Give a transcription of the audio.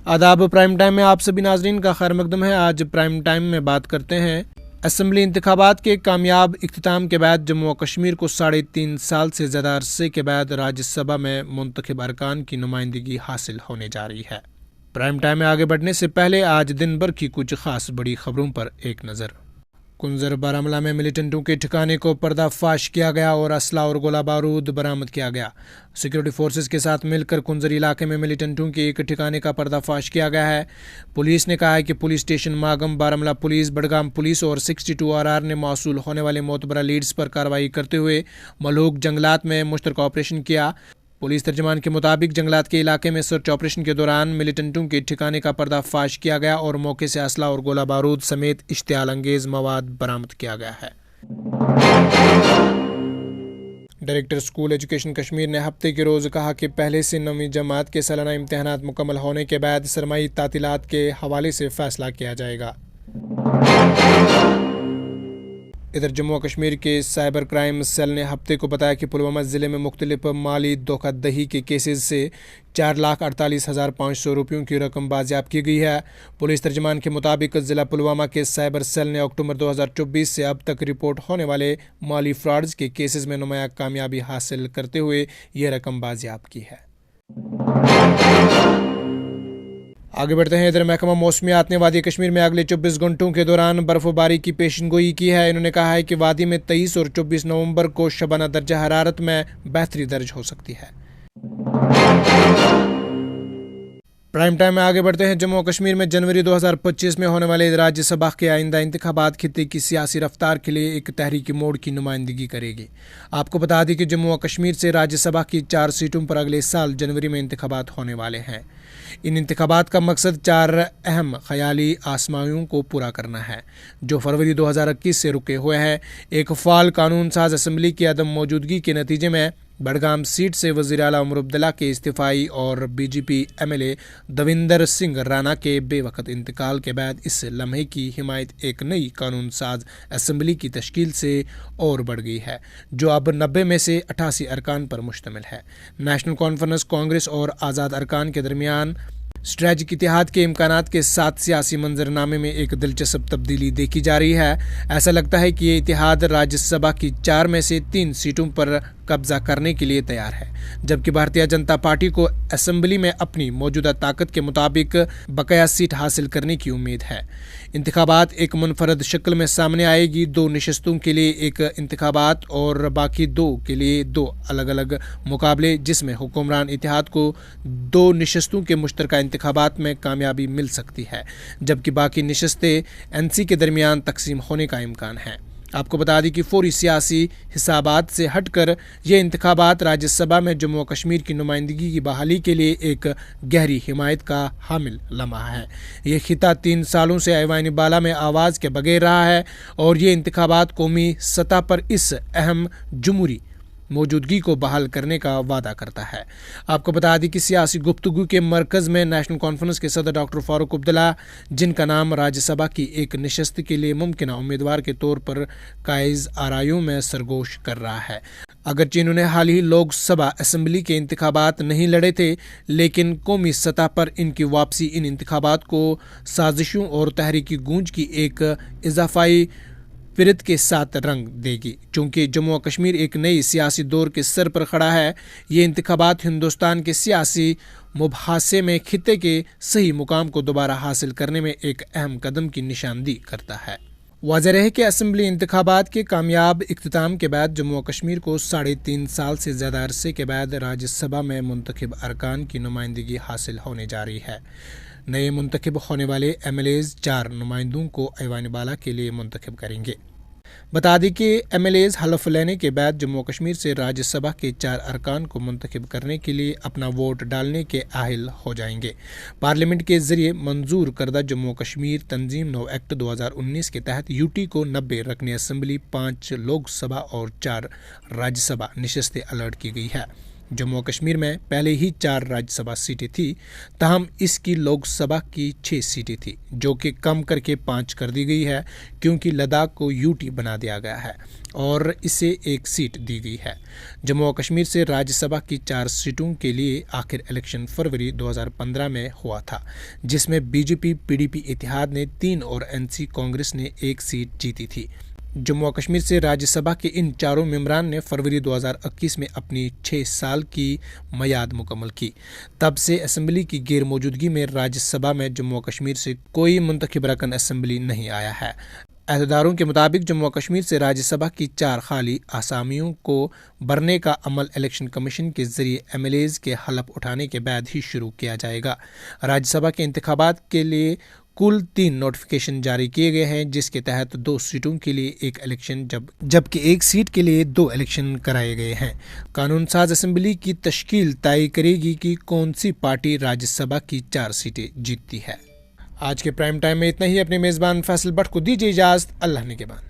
आदाब। Prime time में आप सभी नाजरीन का खैर मकदम है। आज प्राइम टाइम में बात करते हैं असम्बली इंतखाबात के कामयाब इख्तिताम के बाद जम्मू व कश्मीर को 3.5 साल से ज़्यादा अरसे के बाद राज्यसभा में मुंतखब अरकान की नुमाइंदगी हासिल होने जा रही है। प्राइम टाइम में आगे बढ़ने से पहले आज दिन भर की कुछ खास बड़ी खबरों पर एक नज़र। कुंजर बारामूला में मिलिटेंटों के ठिकाने को पर्दाफाश किया गया और असला और गोला बारूद बरामद किया गया। सिक्योरिटी फोर्सेस के साथ मिलकर कुंजर इलाके में मिलिटेंटों के एक ठिकाने का पर्दाफाश किया गया है। पुलिस ने कहा है कि police station Magam, Baramulla police, Budgam police और 62 RR ने मौसूल होने वाले मोतबरा लीड्स पर कार्रवाई करते हुए मलूक जंगलात में मुश्तरका ऑपरेशन किया। पुलिस तर्जमान के मुताबिक जंगलात के इलाके में सर्च ऑपरेशन के दौरान मिलिटेंटों के ठिकाने का पर्दाफाश किया गया और मौके से असला और गोला बारूद समेत इश्तियाल अंगेज मवाद बरामद किया गया है। डायरेक्टर स्कूल एजुकेशन कश्मीर ने हफ्ते के रोज़ कहा कि पहले से 9वीं जमात के सालाना इम्तहानात मुकम्मल होने के बाद सरमाई तातीलात के हवाले से फैसला किया जाएगा। इधर जम्मू कश्मीर के साइबर क्राइम सेल ने हफ्ते को बताया कि पुलवामा ज़िले में मुख्तलिफ माली धोखाधही के केसेस से 4,48,500 रुपयों की रकम बाजियाब की गई है। पुलिस तर्जमान के मुताबिक ज़िला पुलवामा के साइबर सेल ने अक्टूबर 2024 से अब तक रिपोर्ट होने वाले माली फ्रॉड्स के केसेस में नुमाया कामयाबी हासिल करते हुए यह रकम बाजियाब की है। आगे बढ़ते हैं। इधर महकमा मौसमियात ने वादी कश्मीर में अगले 24 घंटों के दौरान बर्फबारी की पेशनगोई की है। इन्होंने कहा है कि वादी में 23 और 24 नवंबर को शबाना दर्जा हरारत में बेहतरी दर्ज हो सकती है। प्राइम टाइम में आगे बढ़ते हैं। जम्मू कश्मीर में जनवरी 2025 में होने वाले राज्यसभा के आइंदा इंतखाबात खित्ते की सियासी रफ्तार के लिए एक तहरीकी मोड़ की नुमाइंदगी करेगी। आपको बता दें कि जम्मू कश्मीर से राज्यसभा की 4 सीटों पर अगले साल जनवरी में इंतखाबात होने वाले हैं। इन इंतखाबात का मकसद 4 अहम ख़याली आसमाइयों को पूरा करना है जो फरवरी 2021 से रुके हुए हैं। एक फ़ाल कानून साज असम्बली की अदम मौजूदगी के नतीजे में बडगाम सीट से वज़ीर आला उमर अब्दुल्ला के इस्तीफ़ाई और BJP MLA दविंदर सिंह राणा के बेवक्त इंतकाल के बाद इस लम्हे की हिमायत एक नई कानून साज असम्बली की तश्कील से और बढ़ गई है जो अब 90 में से 88 अरकान पर मुश्तमिल है। नेशनल कॉन्फ्रेंस, कांग्रेस और आज़ाद अरकान के दरमियान स्ट्रेटजिक इतिहाद के इम्कानात के साथ सियासी मंजरनामे में एक दिलचस्प तब्दीली देखी जा रही है। ऐसा लगता है कि ये इतिहाद राज्यसभा की 4 में से 3 सीटों पर कब्जा करने के लिए तैयार है, जबकि भारतीय जनता पार्टी को असेंबली में अपनी मौजूदा ताकत के मुताबिक बकाया सीट हासिल करने की उम्मीद है। इंतखाबात एक मुनफरद शक्ल में सामने आएगी। 2 नशस्तों के लिए एक इंतखाबात और बाकी 2 के लिए 2 अलग अलग मुकाबले, जिसमें हुक्मरान इतिहाद को 2 नशस्तों के मुश्तरका इंतखाबात में कामयाबी मिल सकती है, जबकि बाकी नशस्तें NC के दरमियान तकसीम होने का इम्कान है। आपको बता दें कि फौरी सियासी हिसाबात से हटकर ये इंतखाबात राज्यसभा में जम्मू व कश्मीर की नुमाइंदगी की बहाली के लिए एक गहरी हिमायत का हामिल लम्हा है। ये खिता 3 सालों से ऐवान बाला में आवाज़ के बगैर रहा है और ये इंतखाबात कौमी सतह पर इस अहम जमहूरी मौजूदगी को बहाल करने का वादा करता है। आपको बता दें कि सियासी गुफ्तगू के मरकज़ में नेशनल कॉन्फ्रेंस के सदर डॉक्टर फारूक अब्दुल्ला, जिनका नाम राज्यसभा की एक नशस्त के लिए मुमकिना उम्मीदवार के तौर पर कायज़ आराइयों में सरगोश कर रहा है। अगरचे इन्होंने हाल ही लोकसभा असम्बली के इंतखाबात नहीं लड़े थे, लेकिन कौमी सतह पर इनकी वापसी इन इंतखाबात को साजिशों और तहरीकी गूंज की एक इजाफाई फिरत के साथ रंग देगी। चूँकि जम्मू व कश्मीर एक नई सियासी दौर के सर पर खड़ा है, ये इंतखाबात हिंदुस्तान के सियासी मुबाहसे में खित्ते के सही मुकाम को दोबारा हासिल करने में एक अहम कदम की निशानदी करता है। वाज़ेह है कि असम्बली इंतखाबात के कामयाब इख्तिताम के बाद जम्मू व कश्मीर को 3.5 साल से ज़्यादा अरसे के बाद राज्यसभा में मुंतखब अरकान की नुमाइंदगी हासिल होने जा रही है। नए मुंतखब होने वाले MLAs 4 नुमाइंदों को ऐवान बाला के लिए मुंतखब करेंगे। बता दें कि MLAs हलफ लेने के बाद जम्मू कश्मीर से राज्यसभा के 4 अरकान को मुंतखब करने के लिए अपना वोट डालने के आहिल हो जाएंगे। पार्लियामेंट के जरिए मंजूर करदा जम्मू कश्मीर तंजीम नौ एक्ट 2019 के तहत UT को 90 रकनी असम्बली, 5 लोकसभा और 4 राज्यसभा नशस्तें अलर्ट की गई है। जम्मू और कश्मीर में पहले ही 4 राज्यसभा सीटें थी, तहम इसकी लोकसभा की 6 सीटें थी, जो कि कम करके 5 कर दी गई है क्योंकि लद्दाख को यूटी बना दिया गया है और इसे 1 सीट दी गई है। जम्मू और कश्मीर से राज्यसभा की 4 सीटों के लिए आखिर इलेक्शन फरवरी 2015 में हुआ था, जिसमें बीजेपी पीडीपी इत्तेहाद ने 3 और एनसी कांग्रेस ने 1 सीट जीती थी। जम्मू और कश्मीर से राज्यसभा के इन चारों मेंबरान ने फरवरी 2021 में अपनी 6 साल की मियाद मुकम्मल की। तब से असेंबली की गैर मौजूदगी में राज्यसभा में जम्मू और कश्मीर से कोई मुंतखब रकन असेंबली नहीं आया है। अहदेदारों के मुताबिक जम्मू और कश्मीर से राज्यसभा की 4 खाली आसामियों को भरने का अमल इलेक्शन कमीशन के जरिए एमएलएज के हलफ उठाने के बाद ही शुरू किया जाएगा। राज्यसभा के इंतखाबात के लिए कुल 3 नोटिफिकेशन जारी किए गए हैं, जिसके तहत 2 सीटों के लिए 1 इलेक्शन जबकि 1 सीट के लिए 2 इलेक्शन कराए गए हैं। कानून साज असेंबली की तश्कील तय करेगी कि कौन सी पार्टी राज्यसभा की 4 सीटें जीतती है। आज के प्राइम टाइम में इतना ही। अपने मेज़बान फैसल भट्ट को दीजिए इजाज़त। अल्लाह ने के बाद।